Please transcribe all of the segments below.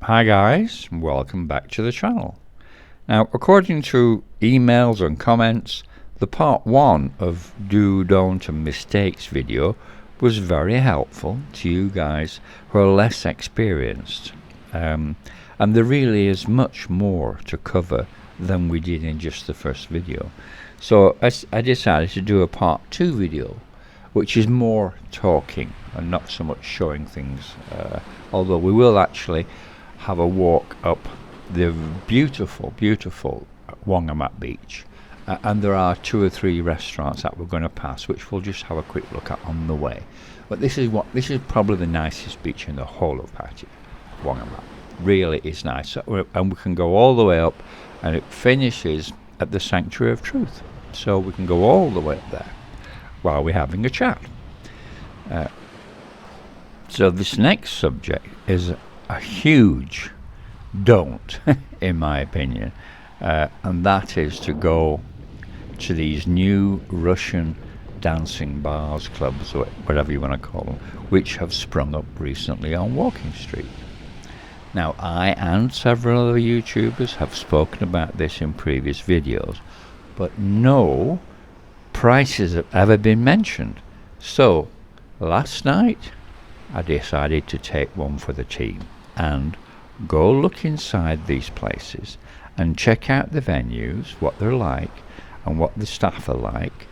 Hi guys, welcome back to the channel. Now, according to emails and comments, the part 1 of Do, Don't and Mistakes video was very helpful to you guys who are less experienced. And there really is much more to cover than we did in just the first video. So I decided to do a part 2 video, which is more talking and not so much showing things, although we will actually have a walk up the beautiful Wongamat beach, and there are 2 or 3 restaurants that we're going to pass, which we'll just have a quick look at on the way. But this is probably the nicest beach in the whole of Pattaya, Wongamat. Really is nice, and we can go all the way up, and it finishes at the Sanctuary of Truth, so we can go all the way up there while we're having a chat. So this next subject is a huge don't in my opinion, and that is to go to these new Russian dancing bars, clubs, or whatever you want to call them, which have sprung up recently on Walking Street. Now, I and several other YouTubers have spoken about this in previous videos, but no prices have ever been mentioned. So last night I decided to take one for the team and go look inside these places and check out the venues, what they're like and what the staff are like,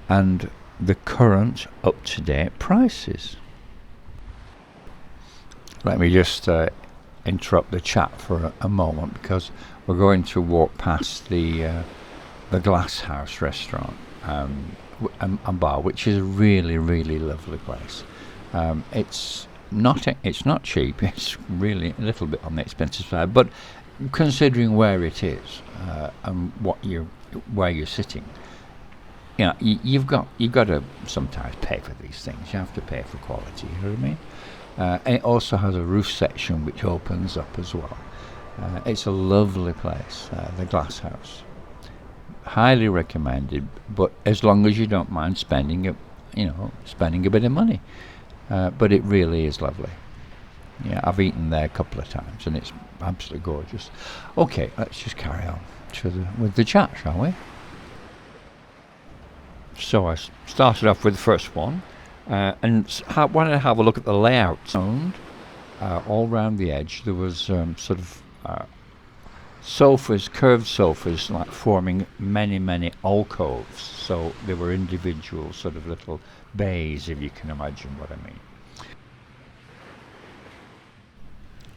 and the current up-to-date prices. Let me just interrupt the chat for a moment, because we're going to walk past the Glass House restaurant and bar, which is a really lovely place. It's not cheap. It's really a little bit on the expensive side, but considering where it is and where you're sitting, you know, you've got to sometimes pay for these things. You have to pay for quality. You know what I mean? And it also has a roof section which opens up as well. It's a lovely place, the Glass House. Highly recommended, but as long as you don't mind spending a bit of money. But it really is lovely. Yeah, I've eaten there a couple of times and it's absolutely gorgeous. Okay, let's just carry on with the chat, shall we? So I started off with the first one, and wanted to have a look at the layout. All around the edge there was sort of sofas, curved sofas, like forming many alcoves. So they were individual sort of little bays, if you can imagine what I mean.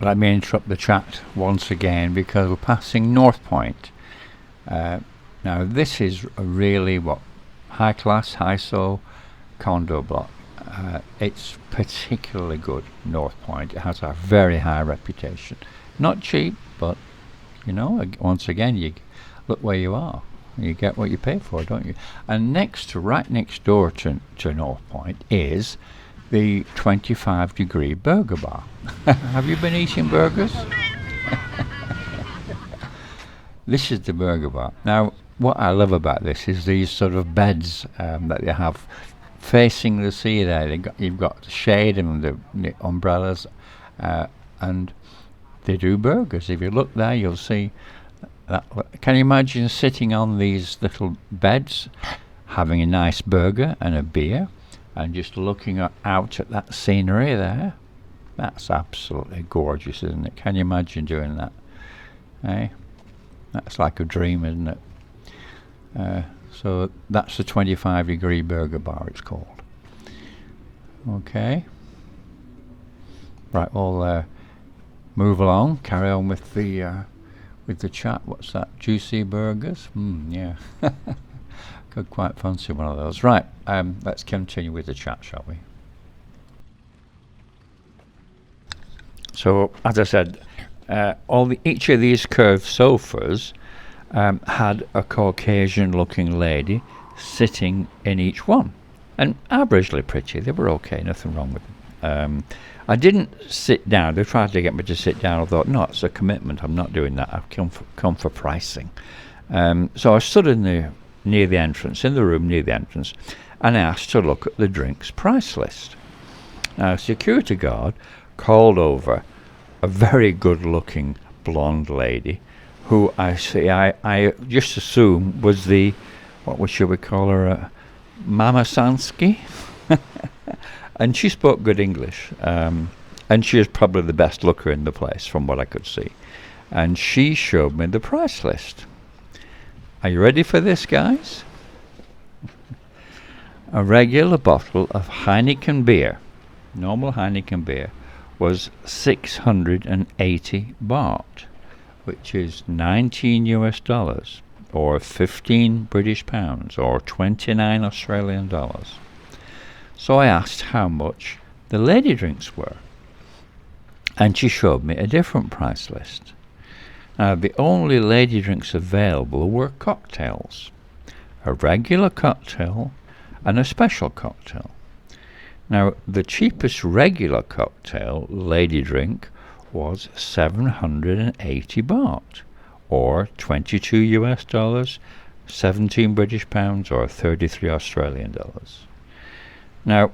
Let me interrupt the chat once again, because we're passing North Point. Now this is a really high class, high-so condo block. It's particularly good, North Point. It has a very high reputation. Not cheap, but you know, once again, you look where you are. You get what you pay for, don't you? And right next door to North Point is the 25-degree burger bar. Have you been eating burgers? This is the burger bar. Now, what I love about this is these sort of beds that they have facing the sea there. You've got the shade and the umbrellas, and they do burgers. If you look there, you'll see that. Can you imagine sitting on these little beds, having a nice burger and a beer, and just looking out at that scenery there? That's absolutely gorgeous, isn't it? Can you imagine doing that? That's like a dream, isn't it? So that's the 25-degree burger bar, it's called. Okay. Right, we'll move along, carry on with the chat. What's that? Juicy burgers? Yeah. Could quite fancy one of those. Right, let's continue with the chat, shall we? So, as I said, each of these curved sofas had a Caucasian-looking lady sitting in each one, and averagely pretty. They were okay, nothing wrong with them. I didn't sit down. They tried to get me to sit down. I thought, no, it's a commitment. I'm not doing that. I've come for pricing. So I stood in the room near the entrance, and asked to look at the drinks price list. Now, a security guard called over a very good-looking blonde lady, who I just assume was the, should we call her, Mama Sansky? And she spoke good English, and she was probably the best looker in the place from what I could see. And she showed me the price list. Are you ready for this, guys? A regular bottle of Heineken beer, normal Heineken beer, was 680 baht, which is 19 US dollars, or 15 British pounds, or 29 Australian dollars. So I asked how much the lady drinks were, and she showed me a different price list. Now, the only lady drinks available were cocktails, a regular cocktail and a special cocktail. Now, the cheapest regular cocktail lady drink was 780 baht, or 22 US dollars, 17 British pounds, or 33 Australian dollars. Now,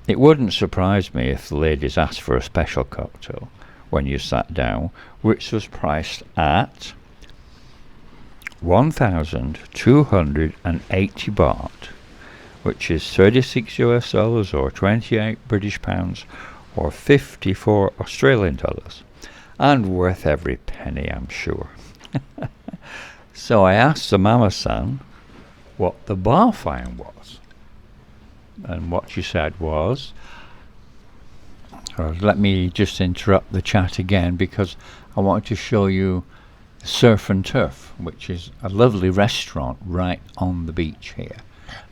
it wouldn't surprise me if the ladies asked for a special cocktail when you sat down, which was priced at 1,280 baht, which is 36 US dollars, or 28 British pounds, or 54 Australian dollars, and worth every penny, I'm sure. So I asked the Mama-san what the bar fine was, and what she said was, let me just interrupt the chat again, because I wanted to show you Surf and Turf, which is a lovely restaurant right on the beach here.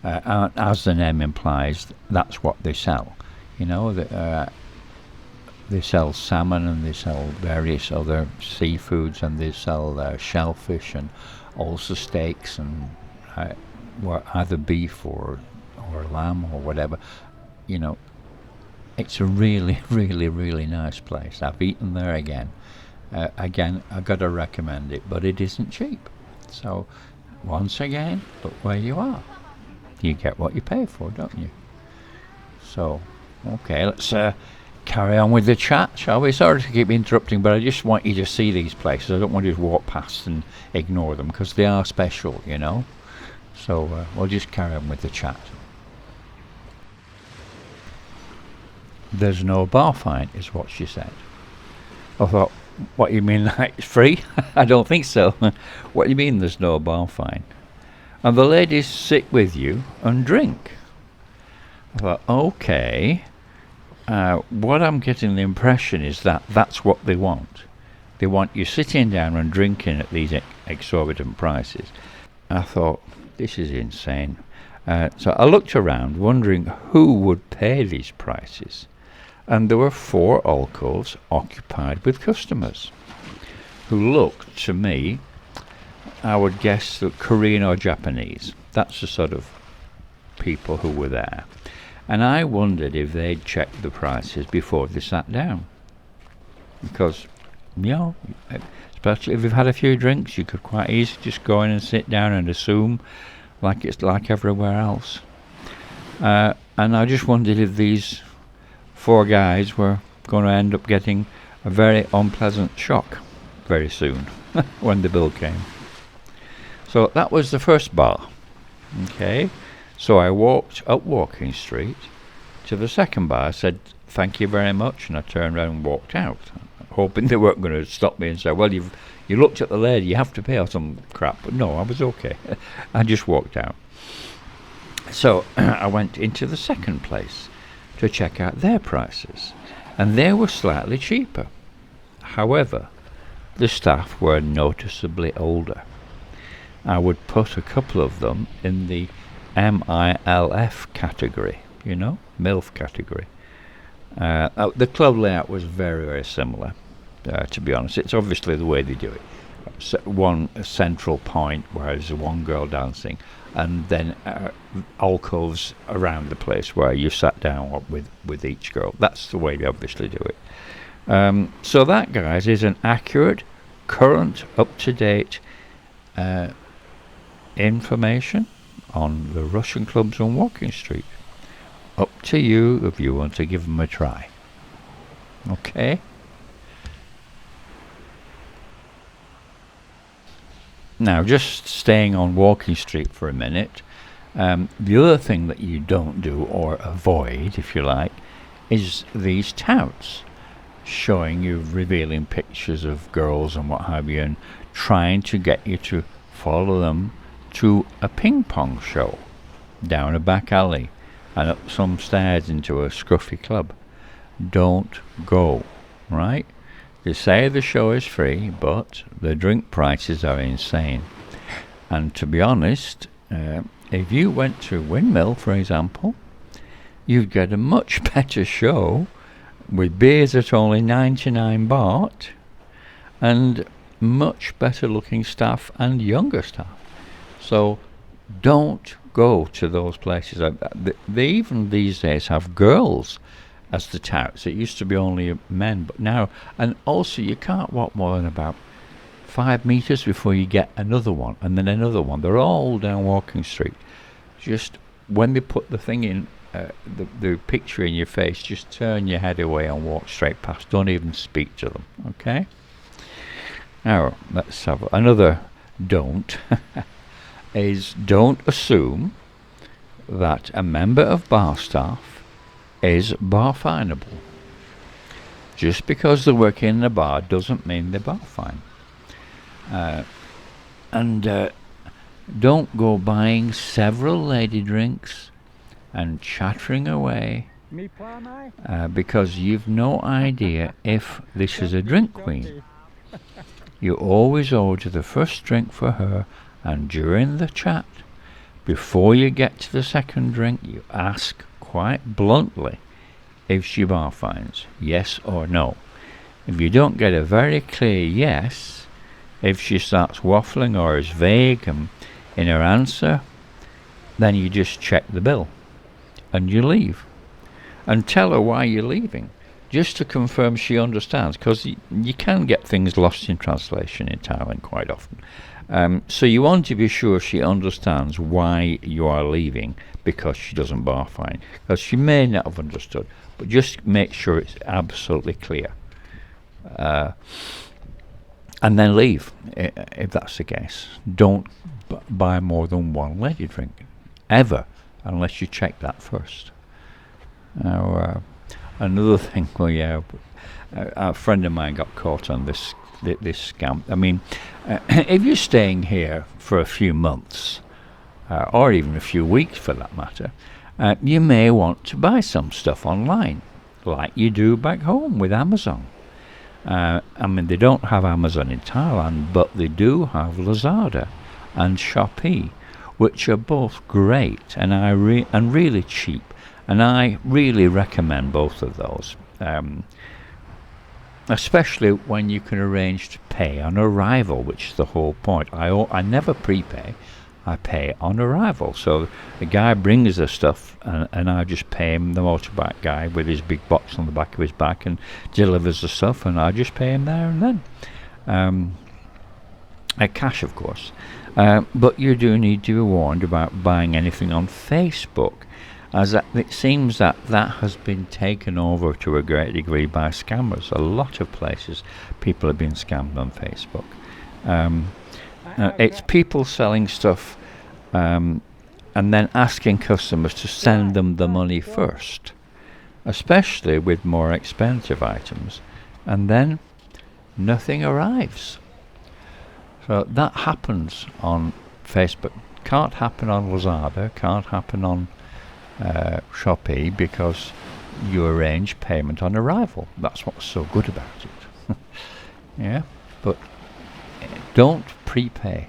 As the name implies, that's what they sell. You know, they sell salmon, and they sell various other seafoods, and they sell shellfish, and also steaks, and either beef or lamb or whatever. You know, it's a really, really, really nice place. I've eaten there again. Again, I've got to recommend it, but it isn't cheap. So, once again, look where you are. You get what you pay for, don't you? So, okay, let's carry on with the chat, shall we? Sorry to keep interrupting, but I just want you to see these places. I don't want you to walk past and ignore them, because they are special, you know. So, we'll just carry on with the chat. There's no bar fine, is what she said. I thought, what, you mean like it's free? I don't think so. What do you mean there's no bar fine? And the ladies sit with you and drink. I thought, okay. What I'm getting the impression is that that's what they want. They want you sitting down and drinking at these exorbitant prices. I thought, this is insane. So I looked around, wondering who would pay these prices. And there were 4 alcoves occupied with customers who looked to me, I would guess, that Korean or Japanese. That's the sort of people who were there. And I wondered if they'd checked the prices before they sat down. Because, you know, especially if you've had a few drinks, you could quite easily just go in and sit down and assume like it's like everywhere else. And I just wondered if these 4 guys were going to end up getting a very unpleasant shock very soon when the bill came. So that was the first bar. Okay, so I walked up Walking Street to the second bar. I said, thank you very much, and I turned around and walked out, hoping they weren't going to stop me and say, well, you looked at the lady, you have to pay, or some crap. But no, I was okay. I just walked out. So I went into the second place to check out their prices, and they were slightly cheaper. However, the staff were noticeably older. I would put a couple of them in the MILF category, you know, MILF category. The club layout was very, very similar, to be honest. It's obviously the way they do it. One central point where there's one girl dancing, and then alcoves around the place where you sat down with each girl. That's the way they obviously do it. So that, guys, is an accurate, current, up-to-date information on the Russian clubs on Walking Street. Up to you if you want to give them a try. Okay? Now, just staying on Walking Street for a minute, the other thing that you don't do, or avoid, if you like, is these touts showing you revealing pictures of girls and what have you, and trying to get you to follow them to a ping pong show down a back alley and up some stairs into a scruffy club. Don't go, right? They say the show is free, but the drink prices are insane. And to be honest, if you went to Windmill, for example, you'd get a much better show with beers at only 99 baht and much better looking staff and younger staff. So don't go to those places. They even these days have girls as the touts. It used to be only men, but now, and also you can't walk more than about 5 meters before you get another one, and then another one. They're all down Walking Street. Just when they put the thing in, the picture in your face, just turn your head away and walk straight past. Don't even speak to them, okay? Now, let's have another don't. Is don't assume that a member of bar staff is bar fineable. Just because they're working in a bar doesn't mean they're bar fine. And don't go buying several lady drinks and chattering away because you've no idea if this is a drink queen. You always order the first drink for her, and during the chat, before you get to the second drink, you ask quite bluntly if she bar fines, yes or no. If you don't get a very clear yes, if she starts waffling or is vague in her answer, then you just check the bill and you leave. And tell her why you're leaving, just to confirm she understands, because you can get things lost in translation in Thailand quite often. So you want to be sure she understands why you are leaving, because she doesn't bar fine. Because she may not have understood, but just make sure it's absolutely clear. And then leave, if that's the case. Don't buy more than one lady drink, ever, unless you check that first. Now, another thing, a friend of mine got caught on this scam. I mean, if you're staying here for a few months, or even a few weeks for that matter, you may want to buy some stuff online, like you do back home with Amazon. I mean, they don't have Amazon in Thailand, but they do have Lazada and Shopee, which are both great and really cheap. And I really recommend both of those, especially when you can arrange to pay on arrival, which is the whole point. I never prepay. I pay on arrival. So the guy brings the stuff, and I just pay him, the motorbike guy with his big box on the back of his back, and delivers the stuff, and I just pay him there and then. Cash, of course. But you do need to be warned about buying anything on Facebook, as it seems that has been taken over to a great degree by scammers. A lot of places people have been scammed on Facebook. It's people selling stuff and then asking customers to send them the money first, especially with more expensive items, and then nothing arrives. So that happens on Facebook. Can't happen on Lazada, can't happen on Shopee, because you arrange payment on arrival. That's what's so good about it. Yeah, but don't prepay,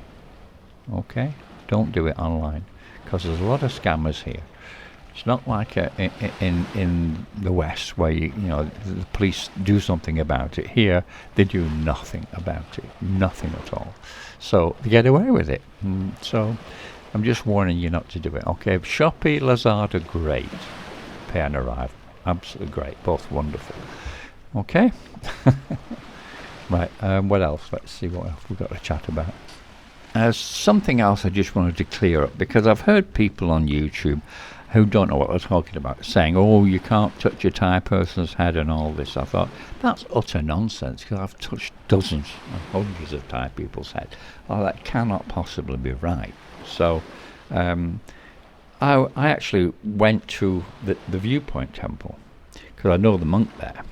okay? Don't do it online, because there's a lot of scammers here. It's not like in the West where you know the police do something about it. Here they do nothing about it, nothing at all. So they get away with it. So I'm just warning you not to do it. Okay, Shopee, Lazada, great. Pay on arrival, absolutely great, both wonderful. Okay. Right, what else? Let's see what else we've got to chat about. Something else I just wanted to clear up, because I've heard people on YouTube who don't know what they're talking about, saying, oh, you can't touch a Thai person's head and all this. I thought, that's utter nonsense, because I've touched dozens and hundreds of Thai people's head. Oh, that cannot possibly be right. So I actually went to the Viewpoint Temple, because I know the monk there.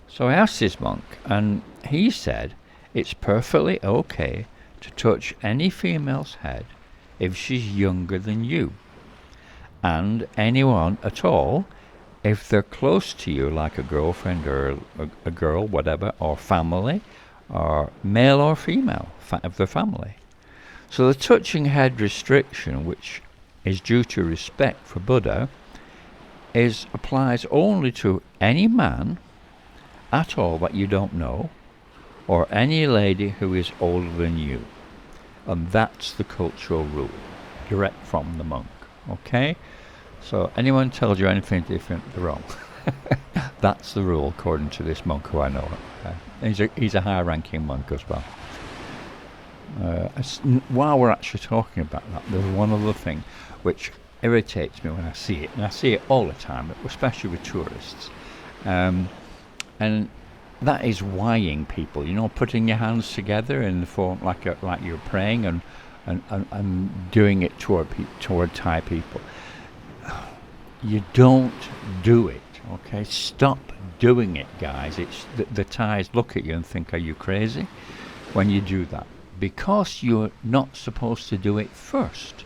So I asked this monk, and he said it's perfectly okay to touch any female's head if she's younger than you, and anyone at all if they're close to you, like a girlfriend or a girl, whatever, or family, or male or female of the family. So the touching head restriction, which is due to respect for Buddha, applies only to any man at all that you don't know, or any lady who is older than you. And that's the cultural rule, direct from the monk. Okay? So anyone tells you anything different, they're wrong. That's the rule according to this monk who I know. He's a high-ranking monk as well. While we're actually talking about that, there's one other thing which irritates me when I see it, and I see it all the time, especially with tourists. And that is whying people, putting your hands together in the form like you're praying and doing it toward Thai people. You don't do it, okay? Stop doing it, guys. It's the Thais look at you and think, are you crazy when you do that? Because you're not supposed to do it first.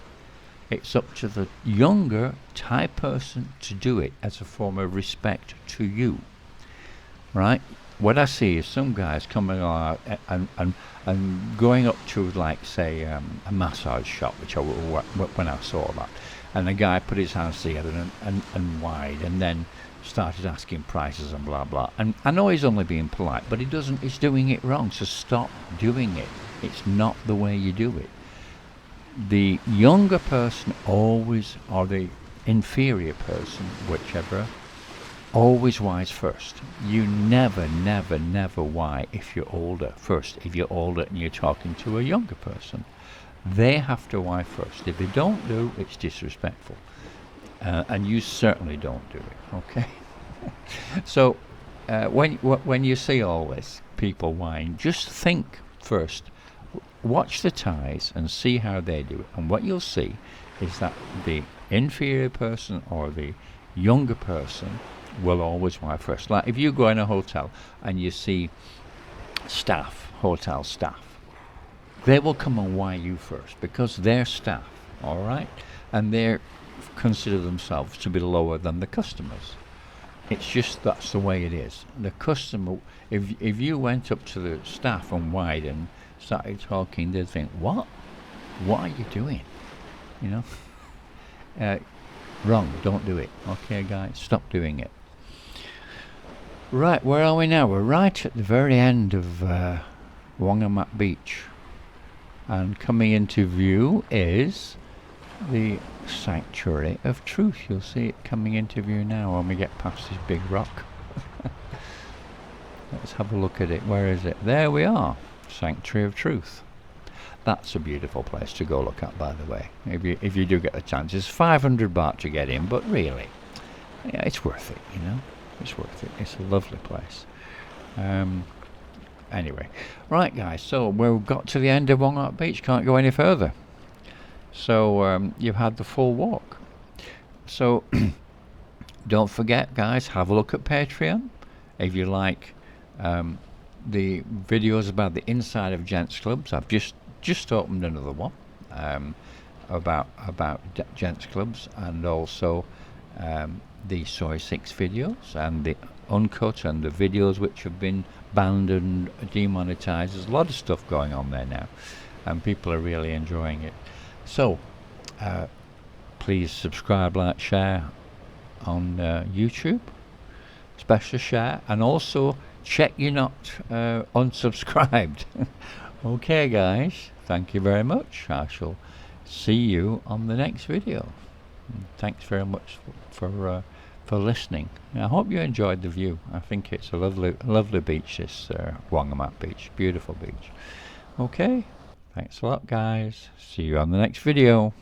It's up to the younger Thai person to do it as a form of respect to you, right? What I see is some guys coming out and going up to, like, say, a massage shop, which when I saw that, and the guy put his hands together and wide, and then started asking prices and blah blah. And I know he's only being polite, but he's doing it wrong. So stop doing it. It's not the way you do it. The younger person always, or the inferior person, whichever, always wise first. You never why if you're older first. If you're older and you're talking to a younger person, they have to why first. If they don't do, it's disrespectful. And you certainly don't do it, okay? So when you see all this, people whine, just think first. Watch the Thais and see how they do it. And what you'll see is that the inferior person or the younger person will always why first. Like if you go in a hotel and you see hotel staff, they will come and why you first because they're staff, all right? And they consider themselves to be lower than the customers. It's just that's the way it is. The customer, if you went up to the staff and whined and started talking, they'd think, what are you doing? Wrong, don't do it. Okay, guys, stop doing it. Right, where are we now? We're right at the very end of Wangamat Beach. And coming into view is the Sanctuary of Truth. You'll see it coming into view now when we get past this big rock. Let's have a look at it. Where is it? There we are. Sanctuary of Truth. That's a beautiful place to go look at, by the way. If you do get a chance. It's 500 baht to get in, but really, yeah, it's worth it, It's worth it. It's a lovely place. Anyway, right, guys, so we've got to the end of Wangamat Beach. Can't go any further. So you've had the full walk. So don't forget, guys, have a look at Patreon if you like the videos about the inside of gents clubs. I've just opened another one about gents clubs, and also the Soy 6 videos and the uncut and the videos which have been banned and demonetized. There's a lot of stuff going on there now, and people are really enjoying it. So please subscribe, like, share on YouTube, especially share, and also check you're not unsubscribed. Okay, guys, thank you very much. I shall see you on the next video. Thanks very much for listening. I hope you enjoyed the view. I think it's a lovely beach, this Wangamat Beach. Beautiful beach. Okay, thanks a lot, guys. See you on the next video.